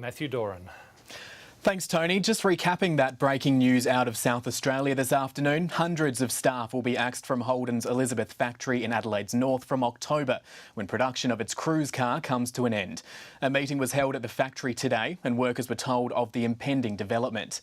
Matthew Doran. Thanks, Tony. Just recapping that breaking news out of South Australia this afternoon. Hundreds of staff will be axed from Holden's Elizabeth factory in Adelaide's north from October, when production of its cruise car comes to an end. A meeting was held at the factory today and workers were told of the impending development.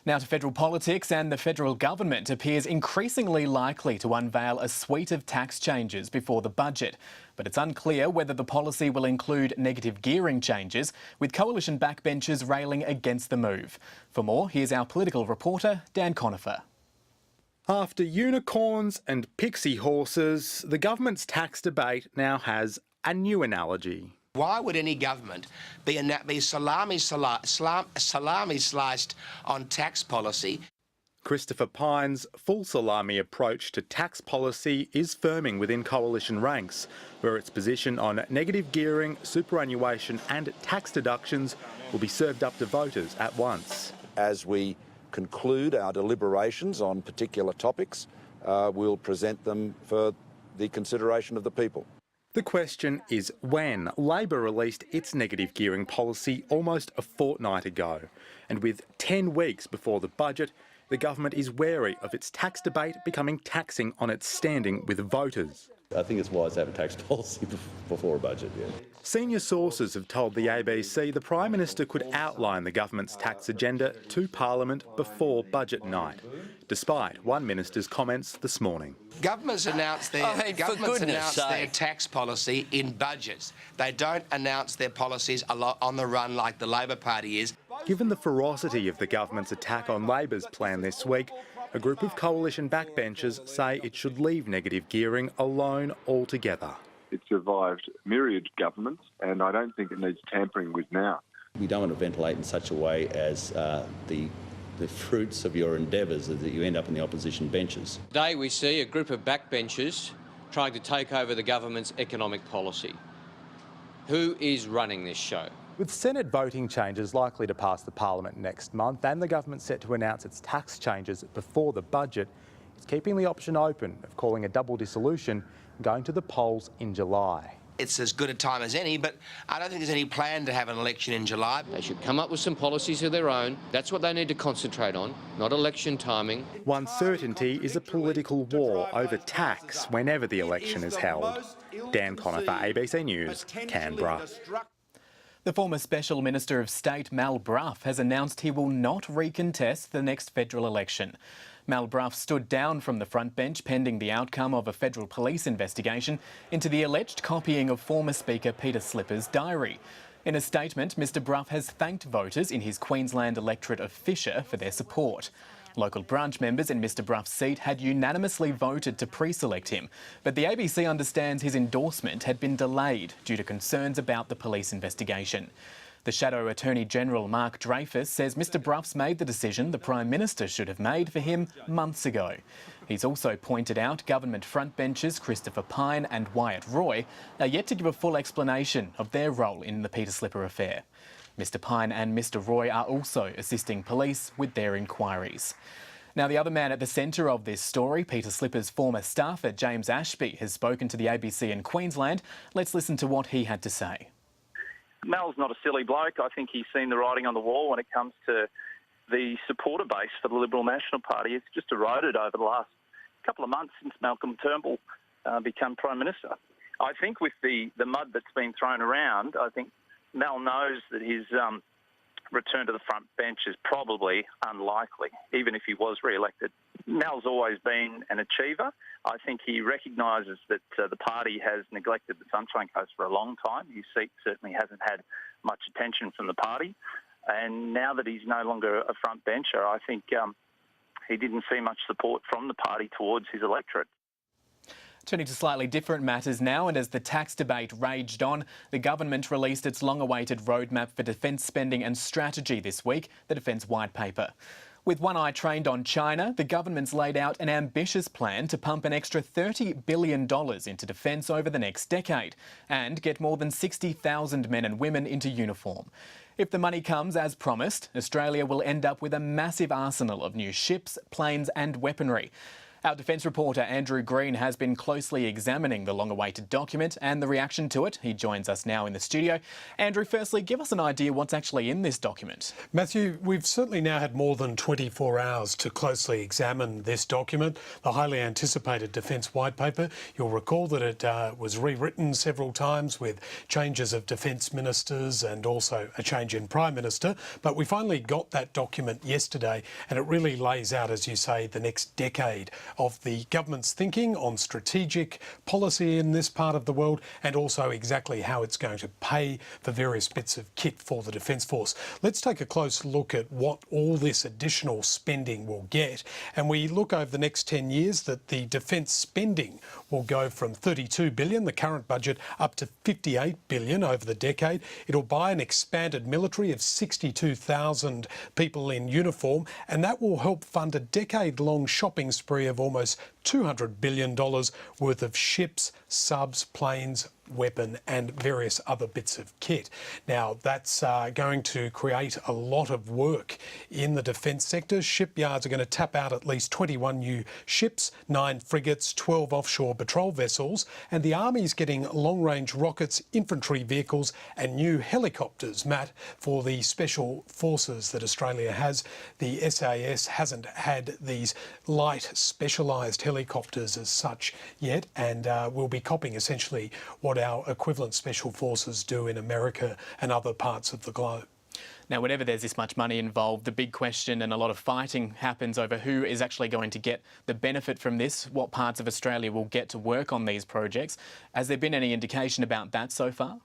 Now to federal politics, and the federal government appears increasingly likely to unveil a suite of tax changes before the budget. But it's unclear whether the policy will include negative gearing changes, with coalition backbenchers railing against the move. For more, here's our political reporter, Dan Conifer. After unicorns and pixie horses, the government's tax debate now has a new analogy. Why would any government be salami sliced on tax policy? Christopher Pyne's full salami approach to tax policy is firming within coalition ranks, where its position on negative gearing, superannuation and tax deductions will be served up to voters at once. As we conclude our deliberations on particular topics, we'll present them for the consideration of the people. The question is when. Labor released its negative gearing policy almost a fortnight ago, and with 10 weeks before the budget, the government is wary of its tax debate becoming taxing on its standing with voters. I think it's wise to have a tax policy before a budget, yeah. Senior sources have told the ABC the Prime Minister could outline the government's tax agenda to Parliament before budget night, despite one minister's comments this morning. Governments announce their tax policy in budgets. They don't announce their policies on the run like the Labor Party is. Given the ferocity of the government's attack on Labor's plan this week, a group of coalition backbenchers say it should leave negative gearing alone altogether. It survived myriad governments, and I don't think it needs tampering with now. We don't want to ventilate in such a way as the fruits of your endeavours that you end up in the opposition benches. Today we see a group of backbenchers trying to take over the government's economic policy. Who is running this show? With Senate voting changes likely to pass the Parliament next month and the government set to announce its tax changes before the budget, it's keeping the option open of calling a double dissolution and going to the polls in July. It's as good a time as any, but I don't think there's any plan to have an election in July. They should come up with some policies of their own. That's what they need to concentrate on, not election timing. One certainty is a political war over tax whenever the election is held. Dan Conifer, ABC News, Canberra. The former Special Minister of State, Mal Brough, has announced he will not recontest the next federal election. Mal Brough stood down from the front bench pending the outcome of a federal police investigation into the alleged copying of former Speaker Peter Slipper's diary. In a statement, Mr Brough has thanked voters in his Queensland electorate of Fisher for their support. Local branch members in Mr Brough's seat had unanimously voted to pre-select him, but the ABC understands his endorsement had been delayed due to concerns about the police investigation. The Shadow Attorney-General Mark Dreyfus says Mr Brough's made the decision the Prime Minister should have made for him months ago. He's also pointed out government frontbenchers Christopher Pyne and Wyatt Roy are yet to give a full explanation of their role in the Peter Slipper affair. Mr Pyne and Mr Roy are also assisting police with their inquiries. Now, the other man at the centre of this story, Peter Slipper's former staffer James Ashby, has spoken to the ABC in Queensland. Let's listen to what he had to say. Mal's not a silly bloke. I think he's seen the writing on the wall when it comes to the supporter base for the Liberal National Party. It's just eroded over the last couple of months since Malcolm Turnbull became Prime Minister. I think with the mud that's been thrown around, I think Mal knows that his return to the front bench is probably unlikely, even if he was re-elected. Mal's always been an achiever. I think he recognises that the party has neglected the Sunshine Coast for a long time. His seat certainly hasn't had much attention from the party. And now that he's no longer a front bencher, I think he didn't see much support from the party towards his electorate. Turning to slightly different matters now, and as the tax debate raged on, the government released its long-awaited roadmap for defence spending and strategy this week, the Defence White Paper. With one eye trained on China, the government's laid out an ambitious plan to pump an extra $30 billion into defence over the next decade and get more than 60,000 men and women into uniform. If the money comes as promised, Australia will end up with a massive arsenal of new ships, planes and weaponry. Our defence reporter Andrew Green has been closely examining the long-awaited document and the reaction to it. He joins us now in the studio. Andrew, firstly, give us an idea what's actually in this document. Matthew, we've certainly now had more than 24 hours to closely examine this document, the highly anticipated Defence White Paper. You'll recall that it was rewritten several times with changes of Defence Ministers and also a change in Prime Minister. But we finally got that document yesterday, and it really lays out, as you say, the next decade of the government's thinking on strategic policy in this part of the world, and also exactly how it's going to pay for various bits of kit for the Defence Force. Let's take a close look at what all this additional spending will get. And we look over the next 10 years that the defence spending will go from $32 billion, the current budget, up to $58 billion over the decade. It'll buy an expanded military of 62,000 people in uniform, and that will help fund a decade-long shopping spree of almost $200 billion worth of ships, subs, planes, weapon and various other bits of kit. Now, that's going to create a lot of work in the defence sector. Shipyards are going to tap out at least 21 new ships, 9 frigates, 12 offshore patrol vessels, and the Army's getting long-range rockets, infantry vehicles and new helicopters, Matt, for the special forces that Australia has. The SAS hasn't had these light, specialised helicopters as such yet, and we'll be copying essentially what our equivalent special forces do in America and other parts of the globe. Now, whenever there's this much money involved, the big question and a lot of fighting happens over who is actually going to get the benefit from this, what parts of Australia will get to work on these projects. Has there been any indication about that so far?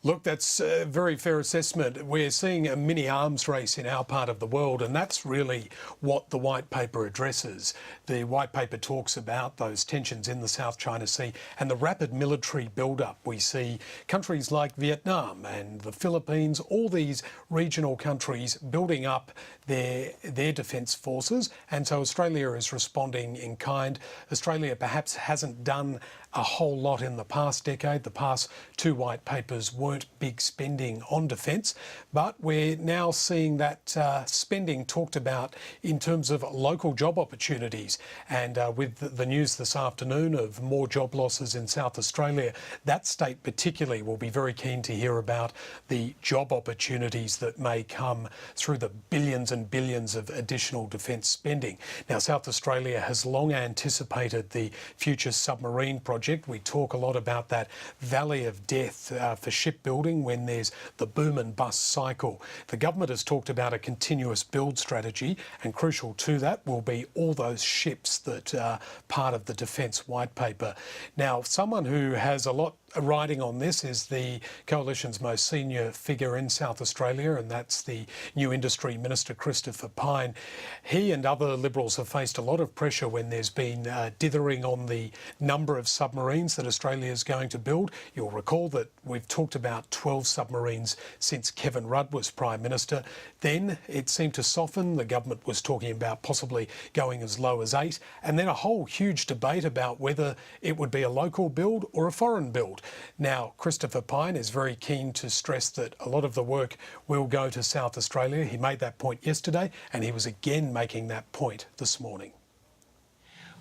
Look, that's a very fair assessment. We're seeing a mini arms race in our part of the world, and that's really what the White Paper addresses. The White Paper talks about those tensions in the South China Sea and the rapid military build-up. We see countries like Vietnam and the Philippines, all these regional countries building up their defence forces, and so Australia is responding in kind. Australia perhaps hasn't done a whole lot in the past decade. The past 2 White Papers weren't big spending on defence, but we're now seeing that spending talked about in terms of local job opportunities. And with the news this afternoon of more job losses in South Australia, that state particularly will be very keen to hear about the job opportunities that may come through the billions and billions of additional defence spending. Now, South Australia has long anticipated the future submarine project. We talk a lot about that valley of death for shipbuilding when there's the boom and bust cycle. The government has talked about a continuous build strategy, and crucial to that will be all those ships that are part of the Defence White Paper. Now, someone who has a lot riding on this is the Coalition's most senior figure in South Australia, and that's the new Industry Minister, Christopher Pyne. He and other Liberals have faced a lot of pressure when there's been dithering on the number of submarines that Australia is going to build. You'll recall that we've talked about 12 submarines since Kevin Rudd was Prime Minister. Then it seemed to soften. The government was talking about possibly going as low as 8, and then a whole huge debate about whether it would be a local build or a foreign build. Now, Christopher Pyne is very keen to stress that a lot of the work will go to South Australia. He made that point yesterday, and he was again making that point this morning.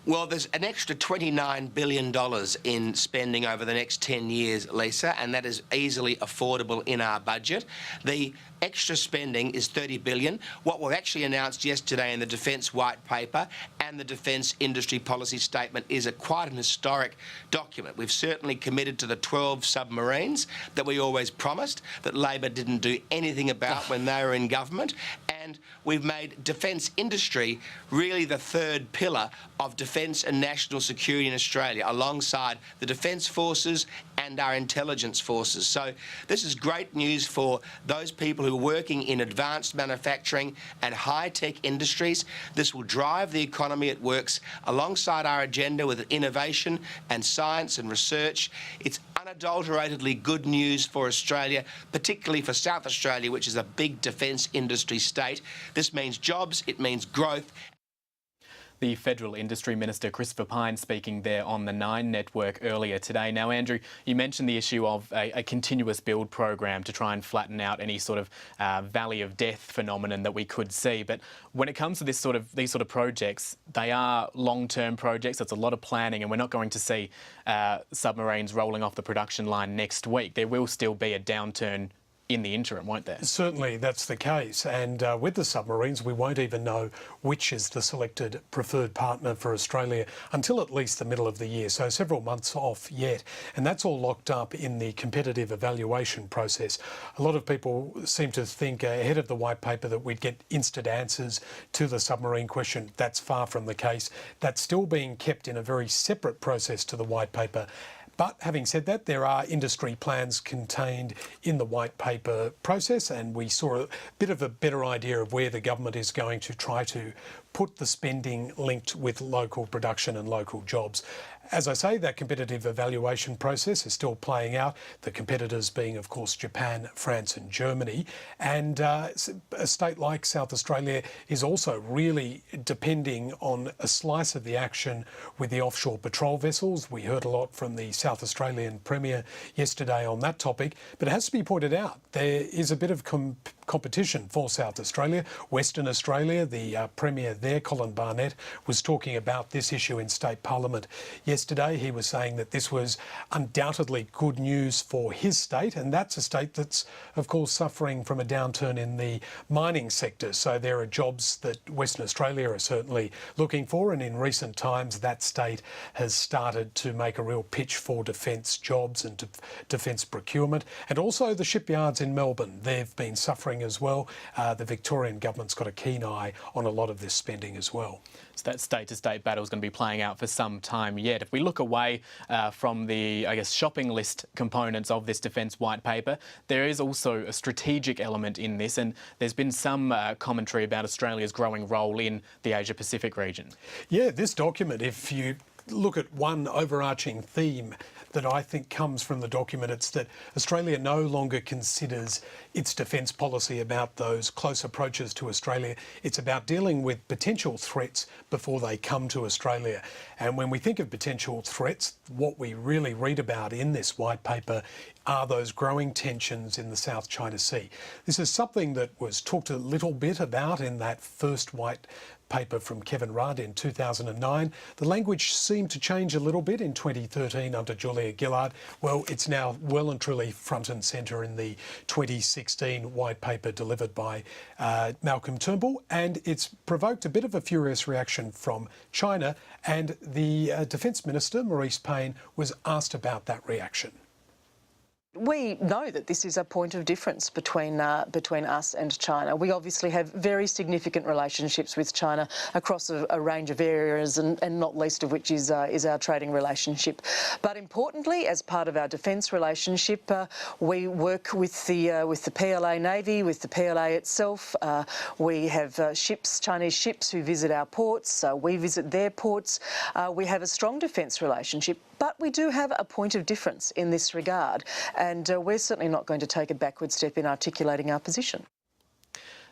Well, there's an extra $29 billion in spending over the next 10 years, Lisa, and that is easily affordable in our budget. The extra spending is $30 billion. What we've actually announced yesterday in the Defence White Paper and the Defence Industry Policy Statement is quite an historic document. We've certainly committed to the 12 submarines that we always promised, that Labor didn't do anything about when they were in government. And we've made defence industry really the third pillar of defence and national security in Australia, alongside the defence forces and our intelligence forces. So this is great news for those people who are working in advanced manufacturing and high-tech industries. This will drive the economy. It works alongside our agenda with innovation and science and research. It's unadulteratedly good news for Australia, particularly for South Australia, which is a big defence industry state. This means jobs, it means growth. The Federal Industry Minister Christopher Pyne speaking there on the Nine Network earlier today. Now, Andrew, you mentioned the issue of a continuous build program to try and flatten out any sort of valley of death phenomenon that we could see. But when it comes to these sort of projects, they are long-term projects. It's a lot of planning, and we're not going to see submarines rolling off the production line next week. There will still be a downturn in the interim, won't there? Certainly that's the case, and with the submarines we won't even know which is the selected preferred partner for Australia until at least the middle of the year, so several months off yet, and that's all locked up in the competitive evaluation process. A lot of people seem to think ahead of the white paper that we'd get instant answers to the submarine question. That's far from the case. That's still being kept in a very separate process to the white paper. But having said that, there are industry plans contained in the white paper process, and we saw a bit of a better idea of where the government is going to try to put the spending linked with local production and local jobs. As I say, that competitive evaluation process is still playing out, the competitors being, of course, Japan, France and Germany. And a state like South Australia is also really depending on a slice of the action with the offshore patrol vessels. We heard a lot from the South Australian Premier yesterday on that topic, but it has to be pointed out, there is a bit of competition for South Australia. Western Australia, the Premier there, Colin Barnett, was talking about this issue in State Parliament yesterday. He was saying that this was undoubtedly good news for his state, and that's a state that's, of course, suffering from a downturn in the mining sector. So there are jobs that Western Australia are certainly looking for, and in recent times that state has started to make a real pitch for defence jobs and defence procurement. And also the shipyards in Melbourne, they've been suffering as well. The Victorian government's got a keen eye on a lot of this spending as well. So that state-to-state battle is going to be playing out for some time yet. If we look away from the, I guess, shopping list components of this defence white paper, there is also a strategic element in this, and there's been some commentary about Australia's growing role in the Asia-Pacific region. Yeah, this document, if you look at one overarching theme that I think comes from the document, it's that Australia no longer considers its defence policy about those close approaches to Australia. It's about dealing with potential threats before they come to Australia. And when we think of potential threats, what we really read about in this white paper are those growing tensions in the South China Sea. This is something that was talked a little bit about in that first white paper from Kevin Rudd in 2009. The language seemed to change a little bit in 2013 under Julia Gillard. Well, it's now well and truly front and centre in the 2016 white paper delivered by Malcolm Turnbull, and it's provoked a bit of a furious reaction from China, and the Defence Minister, Marise Payne, was asked about that reaction. We know that this is a point of difference between us and China. We obviously have very significant relationships with China across a range of areas, and not least of which is our trading relationship. But importantly, as part of our defence relationship, we work with the PLA Navy, with the PLA itself. We have Chinese ships who visit our ports. We visit their ports. We have a strong defence relationship, but we do have a point of difference in this regard. And we're certainly not going to take a backward step in articulating our position.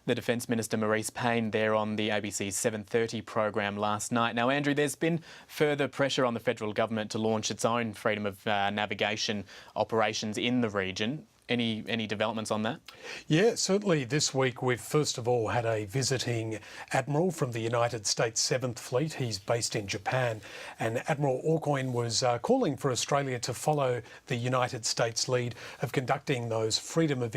The Defence Minister Marise Payne there on the ABC's 7:30 program last night. Now, Andrew, there's been further pressure on the federal government to launch its own freedom of navigation operations in the region. Any developments on that? Yeah, certainly this week we've first of all had a visiting admiral from the United States 7th Fleet. He's based in Japan, and Admiral Aucoin was calling for Australia to follow the United States lead of conducting those freedom of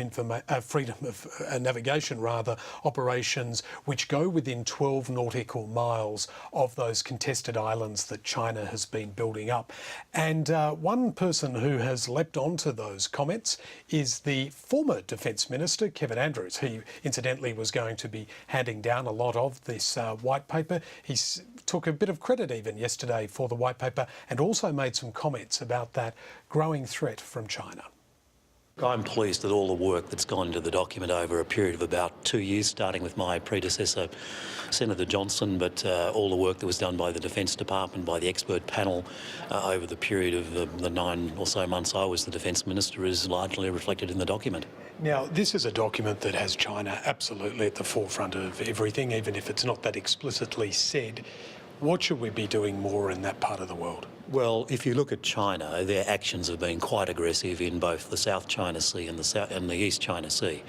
navigation operations which go within 12 nautical miles of those contested islands that China has been building up. And one person who has leapt onto those comments is the former Defence Minister, Kevin Andrews. He, incidentally, was going to be handing down a lot of this white paper. He took a bit of credit even yesterday for the white paper, and also made some comments about that growing threat from China. I'm pleased that all the work that's gone into the document over a period of about 2 years, starting with my predecessor, Senator Johnson, but all the work that was done by the Defence Department, by the expert panel over the period of the 9 or so months I was the Defence Minister is largely reflected in the document. Now, this is a document that has China absolutely at the forefront of everything, even if it's not that explicitly said. What should we be doing more in that part of the world? Well, if you look at China, their actions have been quite aggressive in both the South China Sea and the East China Sea.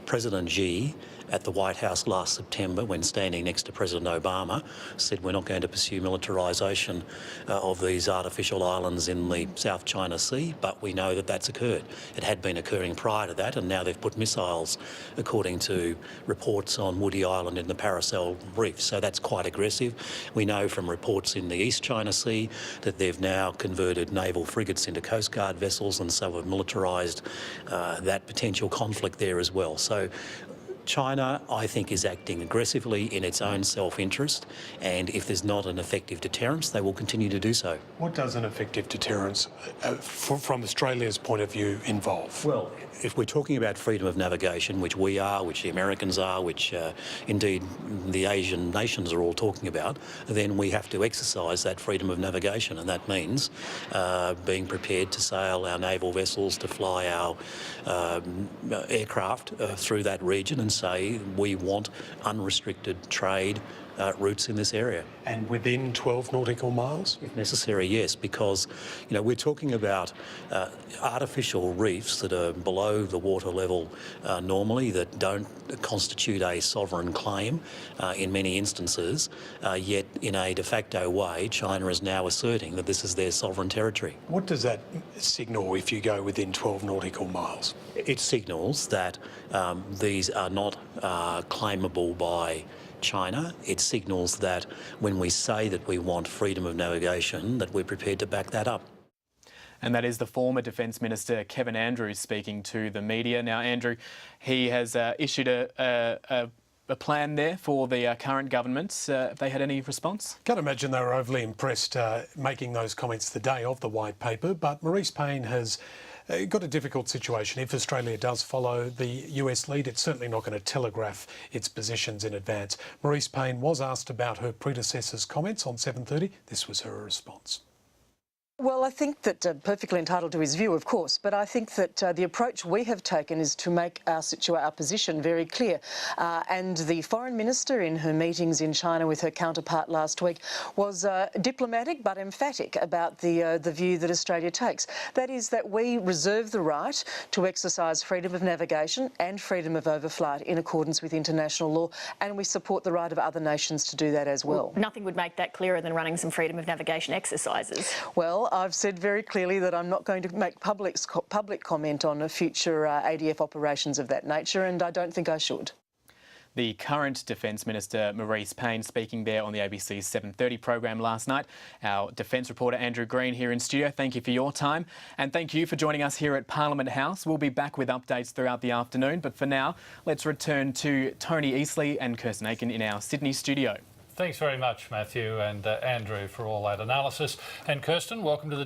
President Xi at the White House last September, when standing next to President Obama, said we're not going to pursue militarisation of these artificial islands in the South China Sea, but we know that that's occurred. It had been occurring prior to that, and now they've put missiles, according to reports, on Woody Island in the Paracel Reef. So that's quite aggressive. We know from reports in the East China Sea that they've now converted naval frigates into Coast Guard vessels, and so have militarised that potential conflict there as well. So China, I think, is acting aggressively in its own self-interest, and if there's not an effective deterrence, they will continue to do so. What does an effective deterrence, from Australia's point of view, involve? Well, if we're talking about freedom of navigation, which we are, which the Americans are, which indeed the Asian nations are all talking about, then we have to exercise that freedom of navigation, and that means being prepared to sail our naval vessels, to fly our aircraft through that region, and say we want unrestricted trade routes in this area. And within 12 nautical miles? If necessary, yes, because we're talking about artificial reefs that are below the water level normally, that don't constitute a sovereign claim in many instances, yet in a de facto way China is now asserting that this is their sovereign territory. What does that signal if you go within 12 nautical miles? It signals that these are not claimable by China. It signals that when we say that we want freedom of navigation, that we're prepared to back that up. And that is the former Defence Minister Kevin Andrews speaking to the media. Now, Andrew, he has issued a plan there for the current government. Have they had any response? Can't imagine they were overly impressed making those comments the day of the White Paper, but Marise Payne has got a difficult situation. If Australia does follow the US lead, it's certainly not going to telegraph its positions in advance. Marise Payne was asked about her predecessor's comments on 7:30. This was her response. Well, I think that perfectly entitled to his view, of course, but I think that the approach we have taken is to make our position very clear. And the Foreign Minister, in her meetings in China with her counterpart last week, was diplomatic but emphatic about the view that Australia takes. That is that we reserve the right to exercise freedom of navigation and freedom of overflight in accordance with international law, and we support the right of other nations to do that as well. Nothing would make that clearer than running some freedom of navigation exercises. Well, I've said very clearly that I'm not going to make public comment on future ADF operations of that nature, and I don't think I should. The current Defence Minister, Marise Payne, speaking there on the ABC's 7:30 program last night. Our Defence reporter, Andrew Green, here in studio. Thank you for your time, and thank you for joining us here at Parliament House. We'll be back with updates throughout the afternoon, but for now, let's return to Tony Eastley and Kirsten Aiken in our Sydney studio. Thanks very much, Matthew and Andrew, for all that analysis. And Kirsten, welcome to the